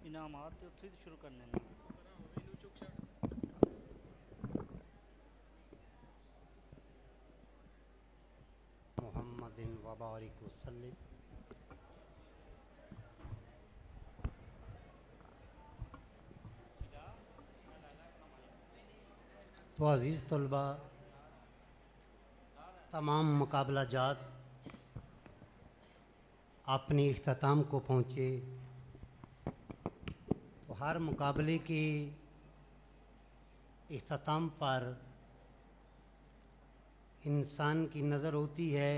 इनामात ते उत्थे शुरू करने ने। मुहम्मदिन वबारिक वसल्लम। तो अज़ीज़ तलबा, तमाम मुकाबला जात अपने इख्तिताम को पहुँचे। तो हर मुकाबले के इख्तिताम पर इंसान की नज़र होती है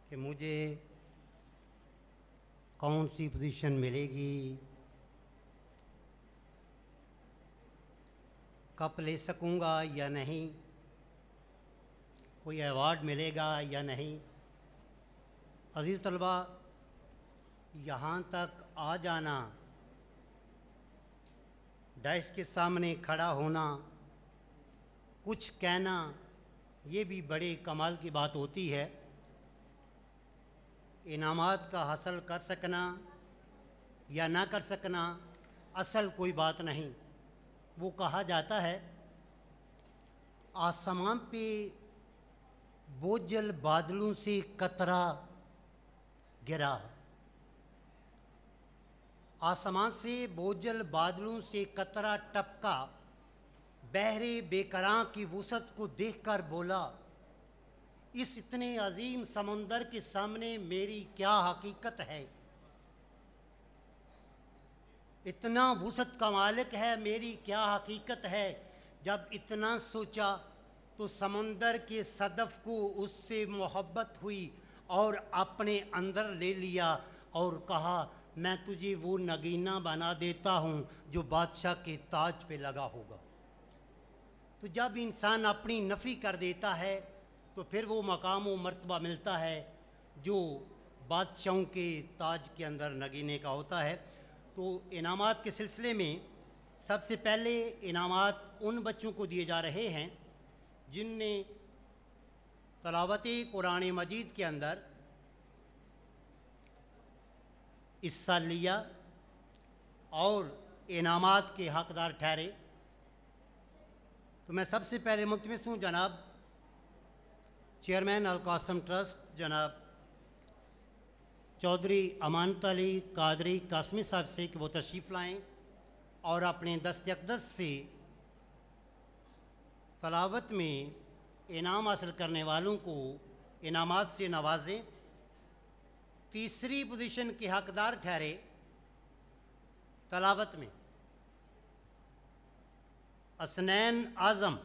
कि मुझे कौन सी पोजीशन मिलेगी, कप ले सकूँगा या नहीं, कोई अवार्ड मिलेगा या नहीं। अज़ीज़ तलबा, यहाँ तक आ जाना, डैश के सामने खड़ा होना, कुछ कहना, ये भी बड़े कमाल की बात होती है। इनामात का हासिल कर सकना या ना कर सकना असल कोई बात नहीं। वो कहा जाता है आसमान पे बोझल बादलों से कतरा गिरा, आसमान से बोझल बादलों से कतरा टपका, बहरे बेकरां की वुसअत को देखकर बोला, इस इतने अजीम समंदर के सामने मेरी क्या हकीकत है। इतना वुसअत का मालिक है, मेरी क्या हकीकत है। जब इतना सोचा तो समंदर के सदफ को उससे मोहब्बत हुई और अपने अंदर ले लिया और कहा, मैं तुझे वो नगीना बना देता हूँ जो बादशाह के ताज पे लगा होगा। तो जब इंसान अपनी नफ़ी कर देता है तो फिर वो मकाम व मर्तबा मिलता है जो बादशाहों के ताज के अंदर नगीने का होता है। तो इनामात के सिलसिले में सबसे पहले इनामात उन बच्चों को दिए जा रहे हैं जिनने तलावत कुरान मजीद के अंदर हिस्सा लिया और इनामात के हकदार ठहरे। तो मैं सबसे पहले मुल्तमिस हूँ जनाब चेयरमैन अल कासम ट्रस्ट जनाब चौधरी अमानत अली कादरी कासमी साहब से कि वो तशरीफ़ लाएँ और अपने दस्त अक़दस से तलावत में इनाम हासिल करने वालों को इनामात से नवाजें। तीसरी पोजीशन के हकदार ठहरे तलावत में असनैन आज़म,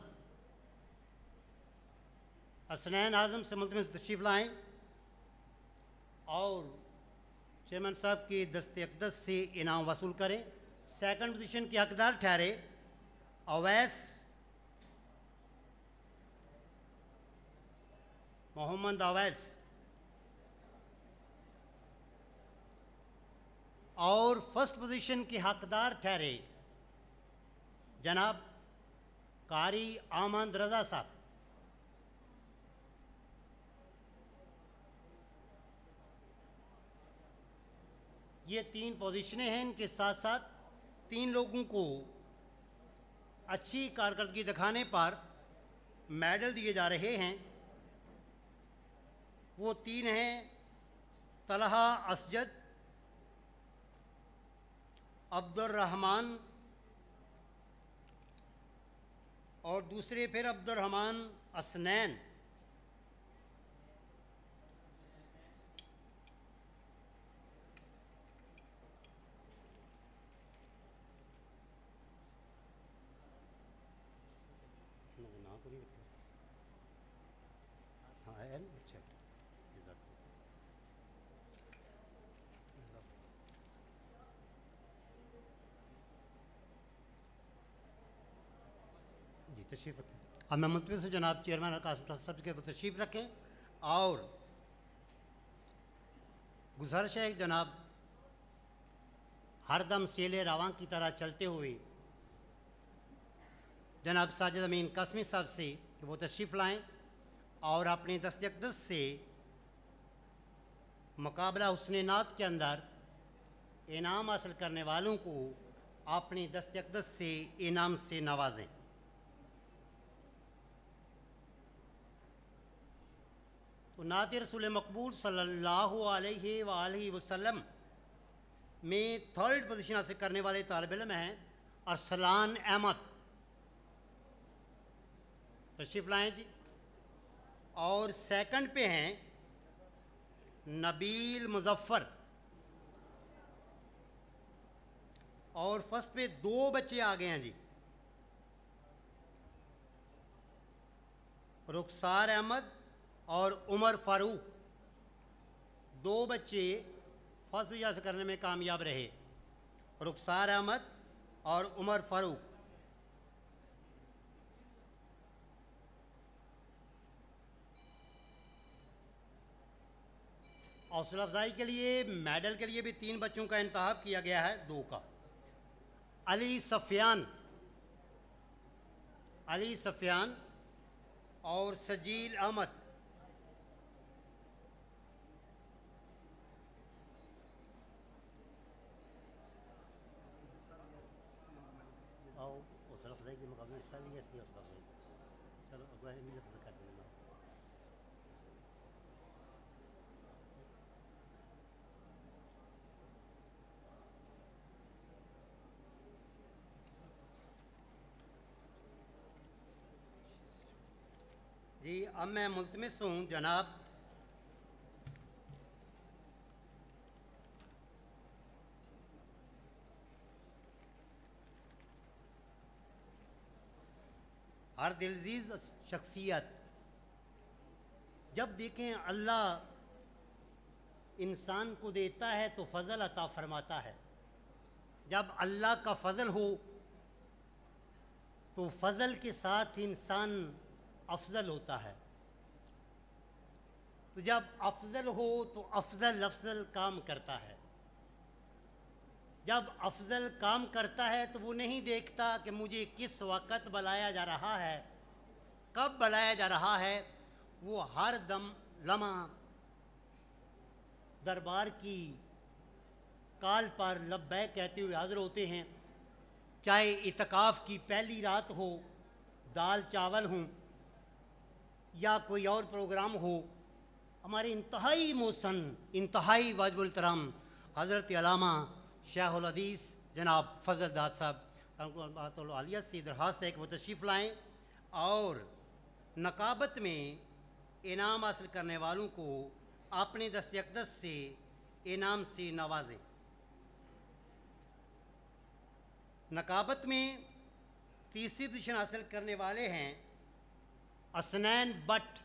असनैन आज़म से मुल्तमिस तशरीफ़ लाएँ और चेयरमैन साहब के दस्त अक़दस से इनाम वसूल करें। सेकंड पोजीशन के हकदार ठहरे अवैस मोहम्मद अवैस और फर्स्ट पोजीशन के हकदार ठहरे जनाब कारी आमद रज़ा साहब। ये तीन पोजीशनें हैं। इनके साथ साथ तीन लोगों को अच्छी कारकर्दगी दिखाने पर मेडल दिए जा रहे हैं। वो तीन हैं तलहा असजद, अब्दुर्रहमान और दूसरे फिर अब्दुर्रहमान असनैन। हाँ है ना, अच्छा जी तशरीफ़ रखें। अब मैं मुल्तमिस हूँ जनाब चेयरमैन कासम ट्रस्ट साहब के तशरीफ़ रखें और गुजारिश है जनाब हरदम सेले रवां की तरह चलते हुए जनाब साजिद अमीन कासमी साहब से कि वो तशरीफ़ लाएँ और अपने दस्त अक़दस से मुकाबला हुस्न नात के अंदर इनाम हासिल करने वालों को अपनी दस्त अक़दस से इनाम से नवाजें। तो नात रसूल मकबूल सल्लल्लाहु अलैहि वसल्लम में थर्ड पोजीशन हासिल करने वाले तालिब इल्म हैं अरसलान अहमद, तशरीफ़ लाएँ जी। और सेकंड पे हैं नबील मुज़फ़्फ़र, और फर्स्ट पे दो बच्चे आ गए हैं जी, रुखसार अहमद और उमर फ़ारूक। दो बच्चे फर्स्ट पे हासिल करने में कामयाब रहे, रुखसार अहमद और उमर फ़ारूक। हौसला अफजाई के लिए मेडल के लिए भी 3 बच्चों का इंतखाब किया गया है, 2 का। अली सफ़ियान और सजील अहमद। और हौसला अफजाई के मुकाबले हिस्सा लिया, इसलिए हौसला अफजाई चलो अगवा कर देना। जी अब मैं मुल्तमिस हूँ जनाब हर दिलजीज शख्सियत, जब देखें अल्लाह इंसान को देता है तो फ़ज़ल अता फरमाता है। जब अल्लाह का फ़ज़ल हो तो फ़ज़ल के साथ इंसान अफजल होता है। तो जब अफजल हो तो अफजल काम करता है। जब अफजल काम करता है तो वो नहीं देखता कि मुझे किस वक़्त बुलाया जा रहा है, कब बुलाया जा रहा है। वो हर दम लम्हा दरबार की काल पर लब्बैक कहते हुए हाज़िर होते हैं। चाहे इत्काफ़ की पहली रात हो, दाल चावल हों या कोई और प्रोग्राम हो, हमारे इंतहाई मोहसन, इंतहाई वाजिबुल एहतराम हज़रत अल्लामा शेखुल हदीस जनाब फ़ज़ल दाद साहब आलिया से दरख्वास्त है कि वो तशरीफ़ लाएँ और नकाबत में इनाम हासिल करने वालों को अपने दस्त अक़दस से इनाम से नवाजें। नकाबत में तीसरी पोजीशन हासिल करने वाले हैं असनैन बट,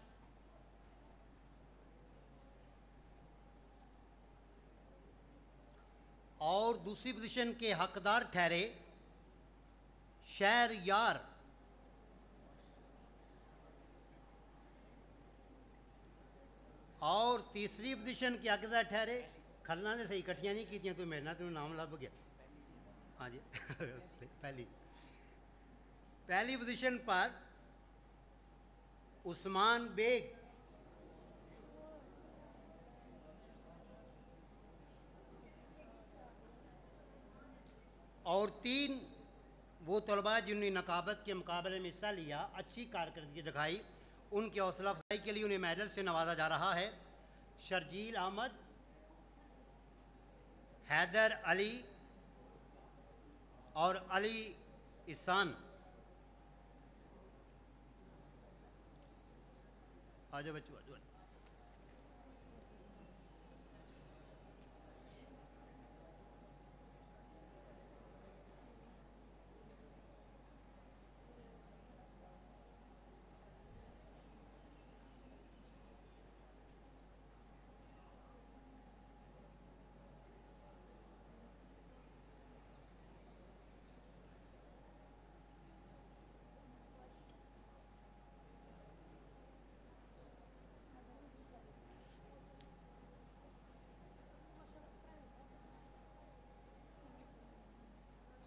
और दूसरी पोजीशन के हकदार ठहरे शहर यार। और तीसरी पोजीशन के हकदार ठहरे खलना ने सही इकट्ठियाँ नहीं की तो मेरे ना तुम्हें नाम लब गया। हाँ जी पहली पोजीशन पर उस्मान बेग, और 3 वो तलबा जिन्होंने नकाबत के मुकाबले में हिस्सा लिया, अच्छी कारकर्दगी दिखाई, उनकी हौसला अफजाई के लिए उन्हें मेडल से नवाजा जा रहा है। शर्जील अहमद, हैदर अली और अली इसान। आजा बच्चों आजा।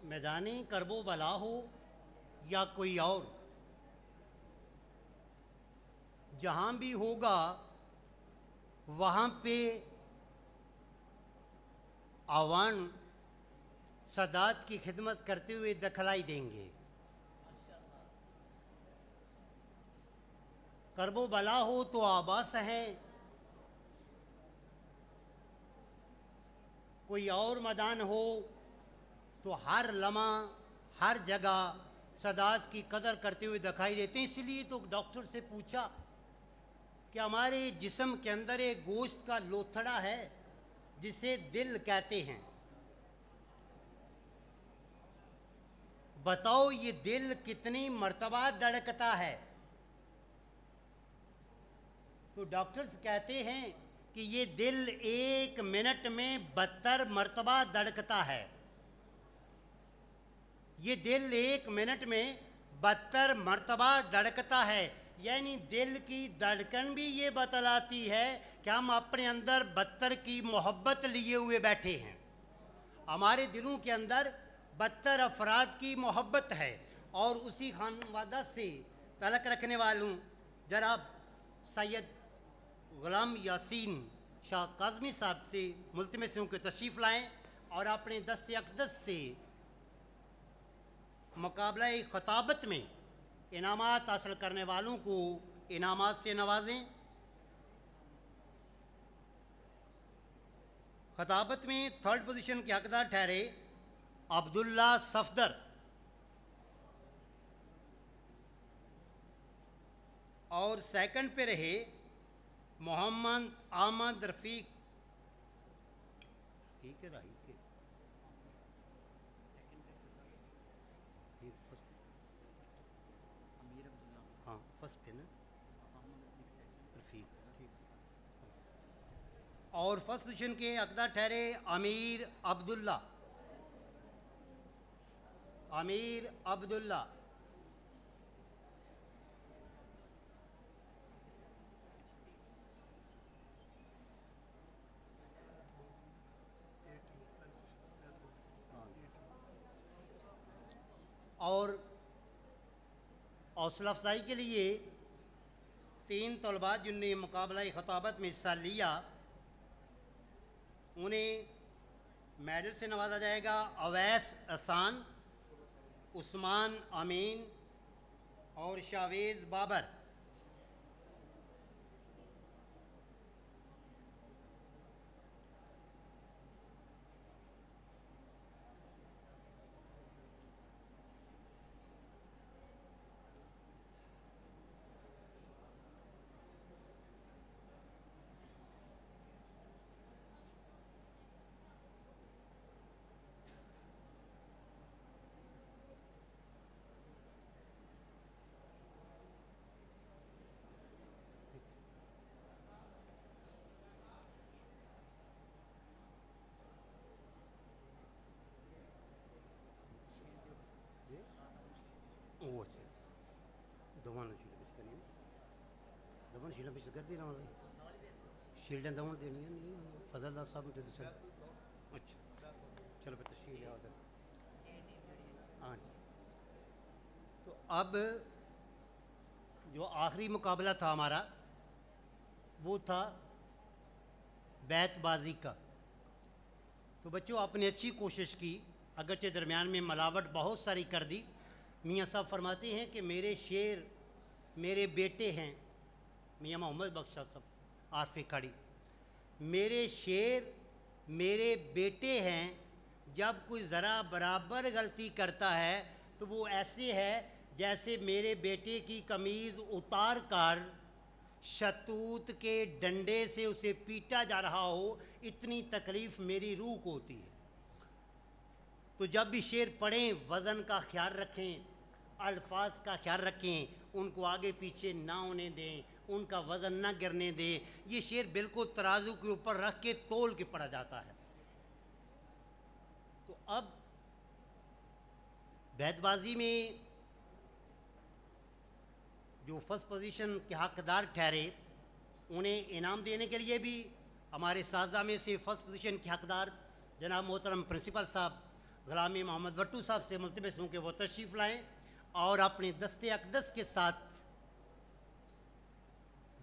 मैदानी करबो बला हो या कोई और, जहाँ भी होगा वहाँ पे आह्वान सादात की खिदमत करते हुए दिखलाई देंगे। करबो बला हो तो आबास हैं, कोई और मैदान हो तो हर लम्हा हर जगह सादात की कदर करते हुए दिखाई देते हैं। इसलिए तो डॉक्टर से पूछा कि हमारे जिस्म के अंदर एक गोश्त का लोथड़ा है जिसे दिल कहते हैं, बताओ ये दिल कितनी मर्तबा धड़कता है। तो डॉक्टर्स कहते हैं कि ये दिल 1 मिनट में 72 मर्तबा धड़कता है। ये दिल 1 मिनट में 72 मर्तबा धड़कता है, यानी दिल की धड़कन भी ये बतलाती है कि हम अपने अंदर 72 की मोहब्बत लिए हुए बैठे हैं। हमारे दिलों के अंदर 72 अफराद की मोहब्बत है और उसी खानवादा से तलक रखने वालों जनाब सैयद गुलाम यासीन शाह काज़मी साहब से मुल्तमस हूँ कि तशरीफ़ लाएँ और अपने दस्ते अक़दस से मुकाबला ख़ताबत में इनामात हासिल करने वालों को इनामात से नवाजें। ख़ताबत में 3rd पोजीशन के हकदार ठहरे अब्दुल्ला सफदर और 2nd पे रहे मोहम्मद आमद रफ़ीक। ठीक है राही के हाँ फर्स्ट पे ना रफ़ीक। और फर्स्ट पोजीशन के हकदार ठहरे अमीर अब्दुल्ला। अमीर अब्दुल्ला और हौसला अफजाई के लिए 3 तलबा जिनने मुकाबला ख़ताबत में हिस्सा लिया उन्हें मेडल से नवाजा जाएगा। अवैस अहसान, उस्मान अमीन और शावेज़ बाबर। वो दवान दवान शील्ड पिछ कर दी रहा शील्डें दवान देनी नहीं फजलदार साहब ने दूसरा। अच्छा चलो फिर तशरीह लिया उधर। हाँ जी, तो अब जो आखिरी मुकाबला था हमारा वो था बैतबाजी का। तो बच्चों आपने अच्छी कोशिश की, अगरचे दरमियान में मिलावट बहुत सारी कर दी। मियाँ साहब फरमाते हैं कि मेरे शेर मेरे बेटे हैं, मियाँ मोहम्मद बख्शा साहब आरफे खड़ी, मेरे शेर मेरे बेटे हैं। जब कोई ज़रा बराबर गलती करता है तो वो ऐसे है जैसे मेरे बेटे की कमीज़ उतार कर शतूत के डंडे से उसे पीटा जा रहा हो, इतनी तकलीफ़ मेरी रूह को होती है। तो जब भी शेर पढ़ें वज़न का ख्याल रखें, अल्फाज का ख्याल रखें, उनको आगे पीछे ना होने दें, उनका वज़न ना गिरने दें। ये शेर बिल्कुल तराजू के ऊपर रख के तोल के पढ़ा जाता है। तो अब बैतबाजी में जो फर्स्ट पोजीशन के हकदार ठहरे उन्हें इनाम देने के लिए भी हमारे साजा में से फर्स्ट पोजीशन के हकदार जनाब मोहतरम प्रिंसिपल साहब गुलामी मोहम्मद भट्टू साहब से मुल्तमस हूँ कि वो तशरीफ़ लाएँ और अपने दस्ते अक़दस के साथ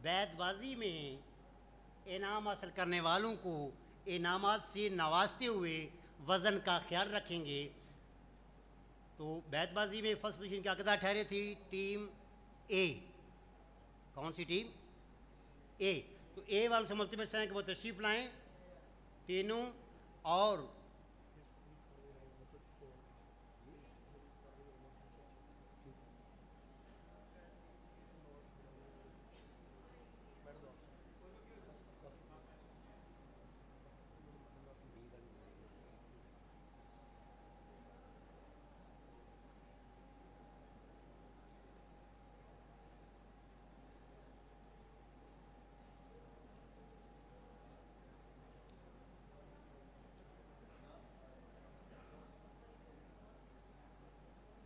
बैतबाजी में इनाम हासिल करने वालों को इनामात से नवाजते हुए वज़न का ख्याल रखेंगे। तो बैतबाजी में फर्स्ट पोजीशन क्या कदा ठहरे थी? टीम ए। कौन सी टीम? ए। तो ए वाले से मुल्तमस हैं कि वो तशरीफ़ लाएँ तीनों। और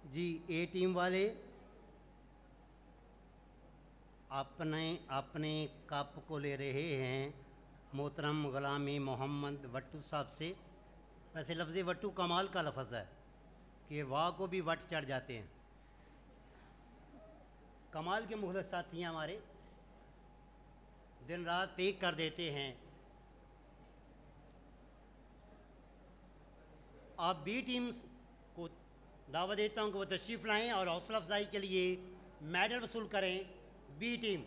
जी ए टीम वाले अपने अपने कप को ले रहे हैं मोहतरम ग़ुलामी मोहम्मद वट्टू साहब से। वैसे लफ्ज़ वट्टू कमाल का लफ्ज़ है कि वाह को भी वट चढ़ जाते हैं। कमाल के मुखलिस साथी हैं हमारे, दिन रात एक कर देते हैं। आप बी टीम को दावा देता हूं कि वो तशरीफ़ लाएं और हौसला अफजाई के लिए मेडल वसूल करें। B team.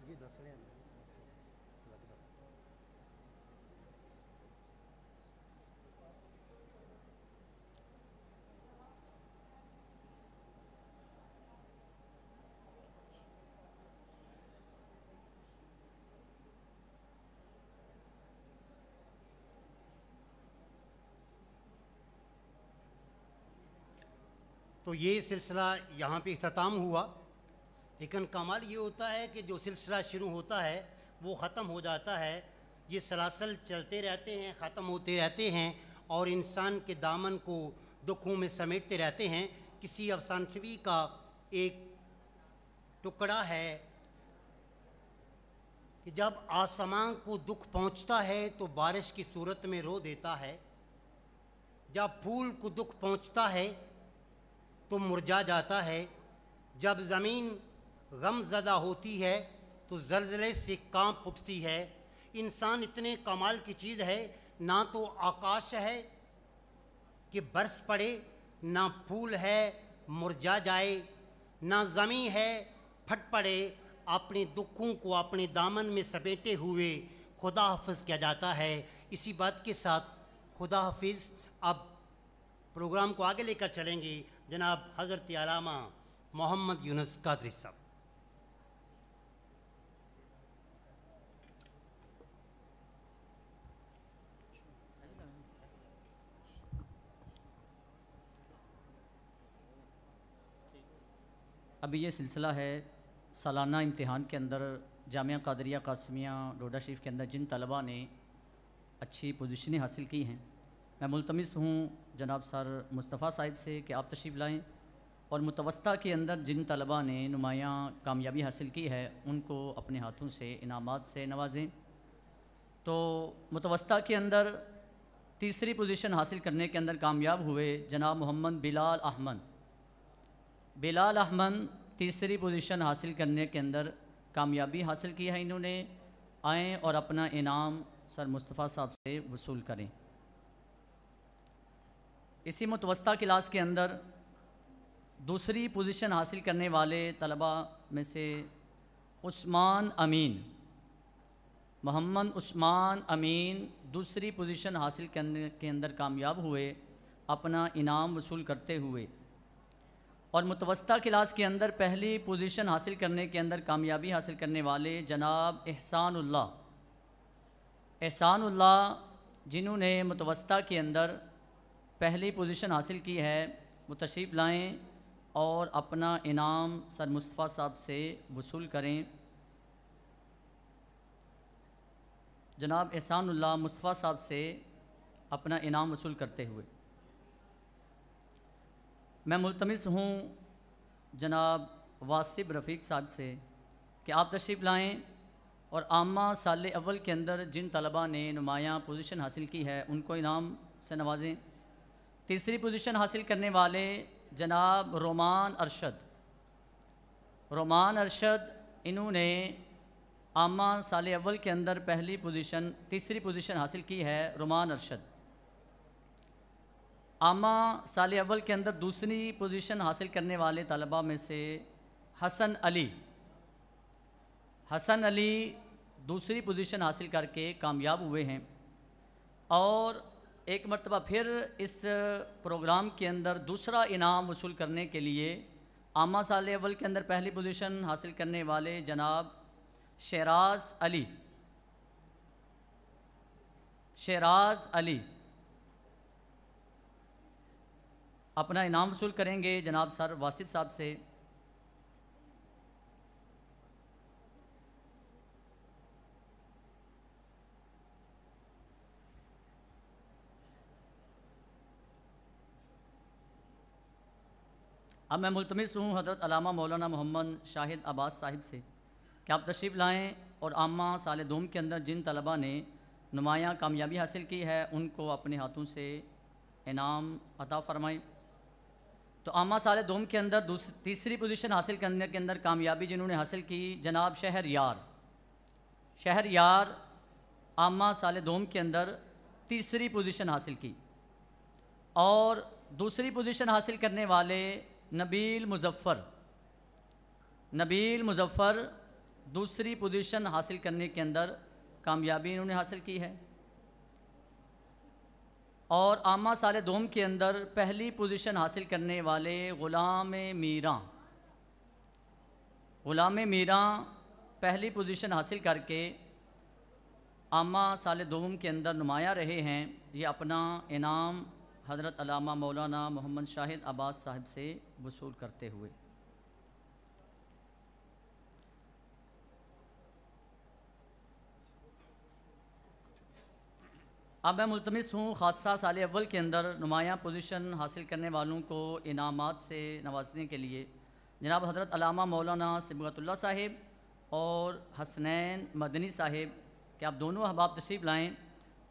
जी दस रहे हैं। तो ये सिलसिला यहाँ पे इख्तिताम हुआ, लेकिन कमाल ये होता है कि जो सिलसिला शुरू होता है वो ख़त्म हो जाता है। ये सलासल चलते रहते हैं, ख़त्म होते रहते हैं और इंसान के दामन को दुखों में समेटते रहते हैं। किसी अफसानवी का एक टुकड़ा है कि जब आसमां को दुख पहुँचता है तो बारिश की सूरत में रो देता है, जब फूल को दुख पहुँचता है तो मुरझा जाता है, जब ज़मीन गमज़दा होती है तो ज़लज़ले से कांप उठती है। इंसान इतने कमाल की चीज़ है, ना तो आकाश है कि बरस पड़े, ना फूल है मुरझा जाए, ना ज़मीन है फट पड़े। अपने दुखों को अपने दामन में समेटे हुए खुदा हाफिज़ किया जाता है। इसी बात के साथ खुदा हाफिज़। अब प्रोग्राम को आगे लेकर चलेंगे जनाब हज़रत अल्लामा मोहम्मद यूनुस कादरी साहब। अभी ये सिलसिला है सालाना इम्तिहान के अंदर जामिया कादरिया कासमिया डोडा शरीफ के अंदर जिन तलबा ने अच्छी पोजीशनें हासिल की हैं, मैं मुल्तमिस हूँ जनाब सर मुस्तफ़ा साहिब से कि आप तशरीफ़ लाएँ और मुतवस्ता के अंदर जिन तलबा ने नुमायाँ कामयाबी हासिल की है उनको अपने हाथों से इनामात से नवाजें। तो मुतवस्ता के अंदर तीसरी पोजीशन हासिल करने के अंदर कामयाब हुए जनाब मोहम्मद बिलाल अहमद। बिलाल अहमद तीसरी पोजीशन हासिल करने के अंदर कामयाबी हासिल की है। इन्होंने आएँ और अपना इनाम सर मुस्तफ़ा साहब से वसूल करें। इसी मुतवस्ता क्लास के अंदर दूसरी पोजीशन हासिल करने वाले तलबा में से उस्मान अमीन, मोहम्मद उस्मान अमीन दूसरी पोजीशन हासिल करने के अंदर कामयाब हुए अपना इनाम वसूल करते हुए। और मुतवस्ता क्लास के अंदर पहली पोजीशन हासिल करने के अंदर कामयाबी हासिल करने वाले जनाब एहसानुल्लाह जिन्होंने मुतवस्ता के अंदर पहली पोजीशन हासिल की है, वो तशरीफ़ लाएँ और अपना इनाम सर मुस्तफ़ा साहब से वसूल करें। जनाब एहसानुल्लाह मुस्तफ़ा साहब से अपना इनाम वसूल करते हुए मैं मुल्तमिस हूँ जनाब वासिब रफ़ीक साहब से कि आप तशरीफ़ लाएँ और आमा साल अव्वल के अंदर जिन तलबा ने नुमायाँ पोजीशन हासिल की है उनको इनाम से नवाजें। तीसरी पोजीशन हासिल करने वाले जनाब रोमान अरशद, इन्होंने आमा साल अव्वल के अंदर तीसरी पोजीशन हासिल की है। रोमान अरशद आमा साल अव्वल के अंदर दूसरी पोजीशन हासिल करने वाले तलबा में से हसन अली दूसरी पोजीशन हासिल करके कामयाब हुए हैं। और एक मरतबा फिर इस प्रोग्राम के अंदर दूसरा इनाम वसूल करने के लिए आमा साल अव्वल के अंदर पहली पोजीशन हासिल करने वाले जनाब शेराज अली अपना इनाम वसूल करेंगे जनाब सर वासिफ साहब से। अब मैं मुल्तमिस हूँ हज़रत अल्लामा मौलाना मोहम्मद शाहिद अब्बास साहिब से कि आप तशरीफ़ लाएँ और आमा साल दूम के अंदर जिन तलबा ने नुमायाँ कामयाबी हासिल की है उनको अपने हाथों से इनाम अता फ़रमाएँ। तो आमा साल दूम के अंदर तीसरी पोजीशन हासिल करने के अंदर कामयाबी जिन्होंने हासिल की जनाब शहरयार आमा साल दूम के अंदर तीसरी पोजीशन हासिल की। और दूसरी पोजीशन हासिल करने वाले नबील मुज़फ़्फ़र दूसरी पोजीशन हासिल करने के अंदर कामयाबी इन्होंने हासिल की है। और आमा साल दूम के अंदर पहली पोजीशन हासिल करने वाले ग़ुलाम मीरां पहली पोजीशन हासिल करके आमा साल दूम के अंदर नुमाया रहे हैं। ये अपना इनाम हज़रत अल्लामा मौलाना मोहम्मद शाहिद अब्बास साहब से वसूल करते हुए। अब मैं मुल्तमिस हूँ ख़ासा साल अव्वल के अंदर नुमायाँ पोजीशन हासिल करने वालों को इनामात से नवाजने के लिए जनाब हज़रत अल्लामा मौलाना सिबगतुल्लाह साहिब और हसनैन मदनी साहिब कि आप दोनों अहबाब तशरीफ़ लाएँ।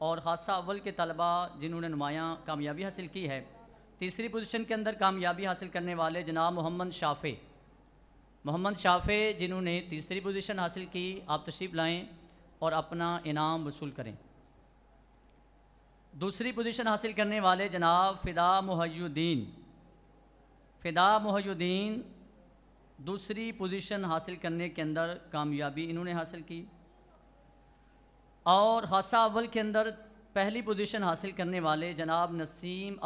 और ख़ासा अव्वल के तलबा जिन्होंने नुमायाँ कामयाबी हासिल की है, तीसरी पोजीशन के अंदर कामयाबी हासिल करने वाले जनाब मोहम्मद शाफ़े जिन्होंने तीसरी पोजीशन हासिल की, आप तशरीफ़ लाएँ और अपना इनाम वसूल करें। दूसरी पोजीशन हासिल करने वाले जनाब फ़िदा मुहय्युद्दीन दूसरी पोजीशन हासिल करने के अंदर कामयाबी इन्होंने हासिल की। और ख़ासा अव्वल के अंदर पहली पोजीशन हासिल करने वाले जनाब नसीम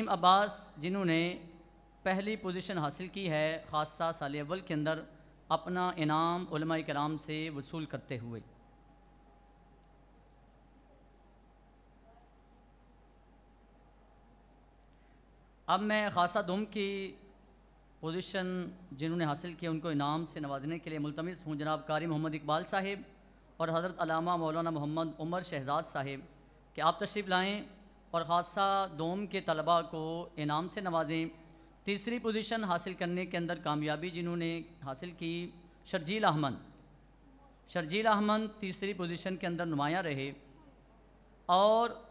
अब्बास जिन्होंने पहली पोजीशन हासिल की है ख़ासा साल अव्वल के अंदर अपना इनाम उलमा इकराम से वसूल करते हुए। अब मैं ख़ासा दूम की पोजीशन जिन्होंने हासिल किया उनको इनाम से नवाजने के लिए मुल्तमिस हूँ जनाब कारी मोहम्मद इकबाल साहिब और हज़रत अल्लामा मौलाना मोहम्मद उमर शहजाद साहिब कि आप तशरीफ़ लाएँ और ख़ासा दूम के तलबा को इनाम से नवाजें। तीसरी पोजीशन हासिल करने के अंदर कामयाबी जिन्होंने हासिल की शर्जील अहमद तीसरी पोजीशन के अंदर नुमाया रहे। और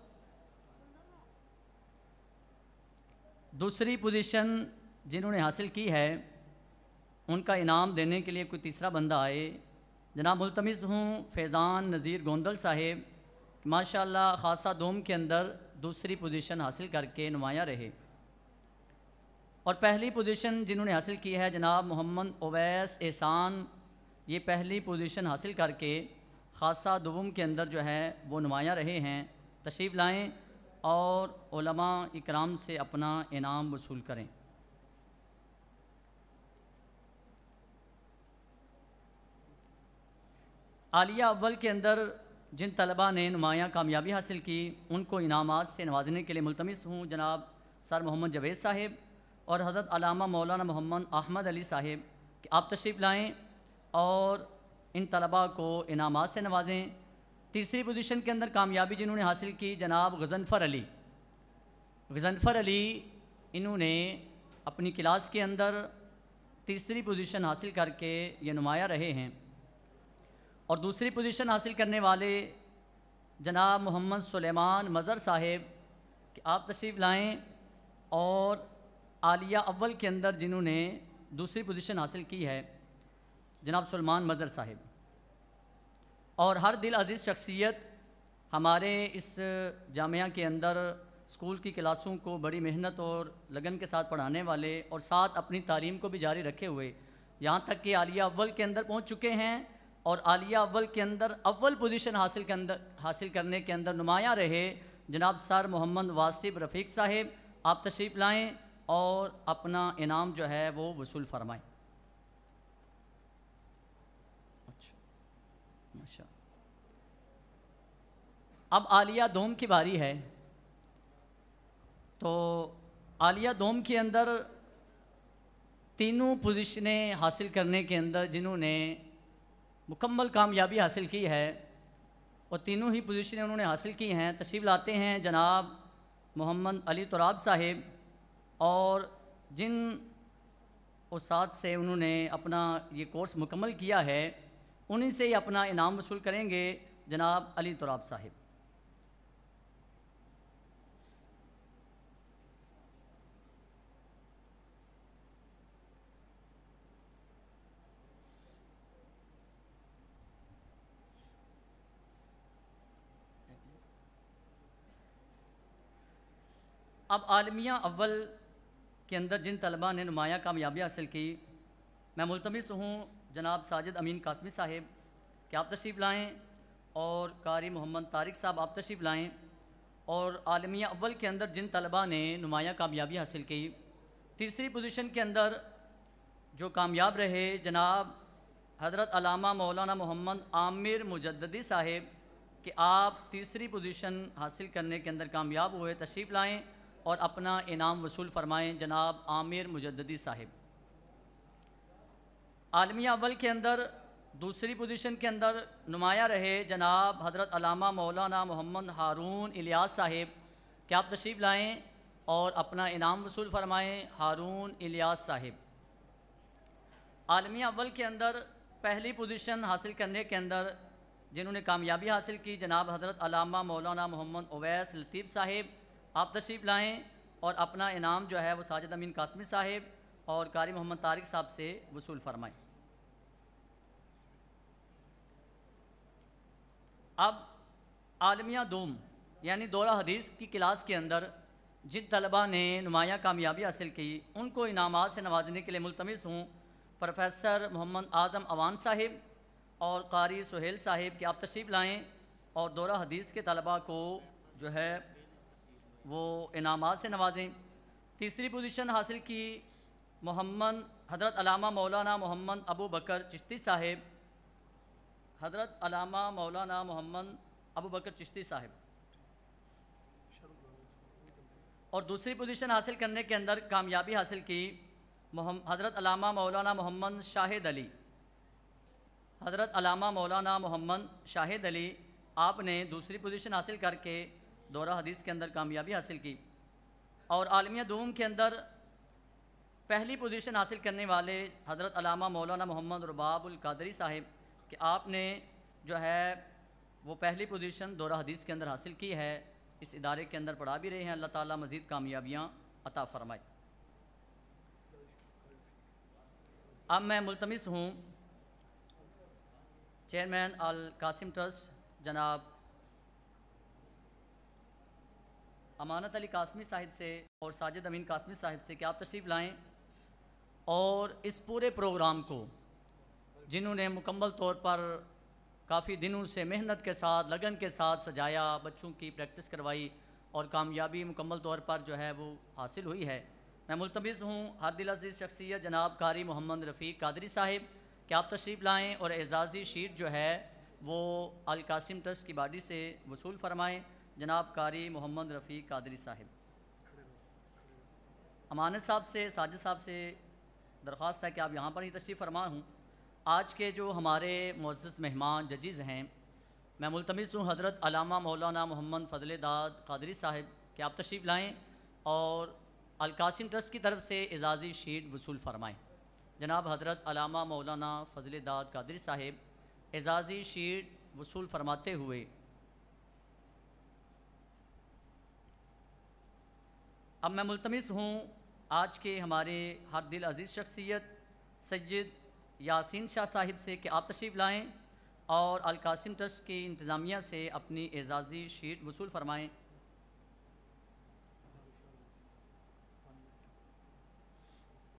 दूसरी पोजीशन जिन्होंने हासिल की है उनका इनाम देने के लिए कोई तीसरा बंदा आए। जनाब मुल्तमिस हूँ फैज़ान नज़ीर गोंदल साहिब माशाअल्लाह ख़ासा दूम के अंदर दूसरी पोजीशन हासिल करके नुमाया रहे। और पहली पोजीशन जिन्होंने हासिल की है जनाब मोहम्मद ओवैस एहसान, ये पहली पोजीशन हासिल करके ख़ासा दूम के अंदर जो है वो नुमाया रहे हैं। तशरीफ़ लाएँ और उलमा इकराम से अपना इनाम वसूल करें। आलिया अव्वल के अंदर जिन तलबा ने नुमायाँ कामयाबी हासिल की उनको इनामात से नवाजने के लिए मुल्तमिस हूँ जनाब सर मोहम्मद जवेद साहिब और हज़रत अल्लामा मौलाना मोहम्मद अहमद अली साहिब कि आप तशरीफ़ लाएँ और इन तलबा को इनामात से नवाजें। तीसरी पोजीशन के अंदर कामयाबी जिन्होंने हासिल की जनाब गज़नफ़र अली इन्होंने अपनी क्लास के अंदर तीसरी पोजीशन हासिल करके ये नुमाया रहे हैं। और दूसरी पोजीशन हासिल करने वाले जनाब मोहम्मद सुलेमान मज़र साहिब कि आप तशरीफ़ लाएं। और आलिया अव्वल के अंदर जिन्होंने दूसरी पोजीशन हासिल की है जनाब सुलेमान मज़र साहिब। और हर दिल अज़ीज़ शख्सियत हमारे इस जामिया के अंदर स्कूल की क्लासों को बड़ी मेहनत और लगन के साथ पढ़ाने वाले और साथ अपनी तालीम को भी जारी रखे हुए यहाँ तक कि आलिया अव्वल के अंदर पहुँच चुके हैं। और आलिया अव्वल के अंदर अव्वल पोजीशन हासिल करने के अंदर नुमायाँ रहे जनाब सर मोहम्मद वासिब रफ़ीक साहिब। आप तशरीफ़ लाएँ और अपना इनाम जो है वो वसूल फरमाएँ। अच्छा, माशा। अब आलिया दोम की बारी है। तो आलिया दोम के अंदर तीनों पोजीशनें हासिल करने के अंदर जिन्होंने मुकम्मल कामयाबी हासिल की है और तीनों ही पोजीशनें उन्होंने हासिल की हैं, तशरीफ़ लाते हैं जनाब मोहम्मद अली तुराब साहिब। और जिन उस्ताद से उन्होंने अपना ये कोर्स मुकम्मल किया है उन्हीं से ही अपना इनाम वसूल करेंगे जनाब अली तुराब साहिब। अब आलमिया अव्वल के अंदर जिन तलबा ने नुमाया कामयाबी हासिल की, मैं मुल्तमिस हूँ जनाब साजिद अमीन कासमी साहिब कि आप तशरीफ़ लाएँ। और कारी मोहम्मद तारिक साहब आप तशरीफ़ लाएँ। और आलमिया अव्वल के अंदर जिन तलबा ने नुमाया कामयाबी हासिल की, तीसरी पोजीशन के अंदर जो कामयाब रहे जनाब हज़रत अल्लामा मौलाना मोहम्मद आमिर मुजद्ददी साहिब कि आप तीसरी पोजीशन हासिल करने के अंदर कामयाब हुए। तशरीफ़ लाएँ और अपना इनाम वसूल फ़रमाएँ जनाब आमिर मुजद्ददी साहिब। आलमिया अव्वल के अंदर दूसरी पोजीशन के अंदर नुमाया रहे जनाब हज़रत अल्लामा मौलाना मोहम्मद हारून इलियास साहिब कि आप तशरीफ़ लाएँ और अपना इनाम वसूल फ़रमाएँ हारून इलियास साहिब। आलमिया अव्वल के अंदर पहली पोजीशन हासिल करने के अंदर जिन्होंने कामयाबी हासिल की जनाब हज़रत अल्लामा मौलाना मोहम्मद उवैस लतीफ़ साहिब। आप तशरीफ़ लाएँ और अपना इनाम जो है वो साजिद अमीन कासमी साहिब और कारी मोहम्मद तारिक साहब से वसूल फरमाएँ। अब आलमिया दूम यानी दौरा हदीस की क्लास के अंदर जिन तलबा ने नुमाया कामयाबी हासिल की उनको इनामात से नवाजने के लिए मुल्तमिस हूँ प्रोफेसर मोहम्मद आज़म अवान साहिब और कारी सुहेल साहिब कि आप तशरीफ़ लाएँ और दौरा हदीस के तलबा को जो है वो इनामात से नवाजें। तीसरी पोजीशन हासिल की मोहम्मद हज़रत अल्लामा मौलाना मोहम्मद अबू बकर चिश्ती साहिब, हज़रत अल्लामा मौलाना मोहम्मद अबू बकर चिश्ती साहिब। और दूसरी पोजीशन हासिल करने के अंदर कामयाबी हासिल की हज़रत अल्लामा मौलाना मोहम्मद शाहिद अली, हज़रत अल्लामा मौलाना मोहम्मद शाहिद अली। आपने दूसरी पोजीशन हासिल करके दौरा हदीस के अंदर कामयाबी हासिल की। और आलमिया दूम के अंदर पहली पोजीशन हासिल करने वाले हज़रत अल्लामा मौलाना मोहम्मद रुबाबुल कादरी साहिब कि आपने जो है वो पहली पोजीशन दौरा हदीस के अंदर हासिल की है, इस इदारे के अंदर पढ़ा भी रहे हैं। अल्लाह ताला मज़ीद कामयाबियाँ अता फ़रमाए। अब मैं मुल्तमिस हूँ चेयरमैन अल कासिम ट्रस्ट जनाब अमानत अली कासमी साहिब से और साजिद अमीन कासमी साहिब से कि आप तशरीफ़ लाएँ और इस पूरे प्रोग्राम को जिन्होंने मुकम्मल तौर पर काफ़ी दिनों से मेहनत के साथ लगन के साथ सजाया, बच्चों की प्रैक्टिस करवाई और कामयाबी मुकम्मल तौर पर जो है वो हासिल हुई है। मैं मुल्तमिस हूँ हर दिल अज़ीज़ शख्सियत जनाब कारी मोहम्मद रफ़ीक कादरी साहिब कि आप तशरीफ़ लाएँ और एजाज़ी शीट जो है वो अल कासिम ट्रस्ट की बॉडी से वसूल फरमाएँ जनाब कारी मोहम्मद रफ़ीक कादरी साहिब। अमानत साहब से साजिद साहब से दरख्वास्त है कि आप यहाँ पर ही तशरीफ़ फरमा हूँ। आज के जो हमारे मुअज़्ज़ज़ मेहमान जजीज़ हैं, मैं मुल्तमिस हूँ हज़रत अल्लामा मौलाना मोहम्मद फ़ज़ल दाद कादरी साहिब कि आप तशरीफ़ लाएँ और अल कासिम ट्रस्ट की तरफ से एजाज़ी शीट वसूल फरमाएँ। जनाब हज़रत अल्लामा मौलाना फ़ज़ल दाद कादरी साहिब एजाज़ी शीट वसूल फरमाते हुए अब मैं मुल्तमिस हूँ आज के हमारे हर दिल अजीज़ शख्सियत सैयद यासीन शाह साहिब से कि आप तशरीफ़ लाएँ और अल कासिम ट्रस्ट की इंतज़ामिया से अपनी एजाज़ी शीट वसूल फरमाएँ।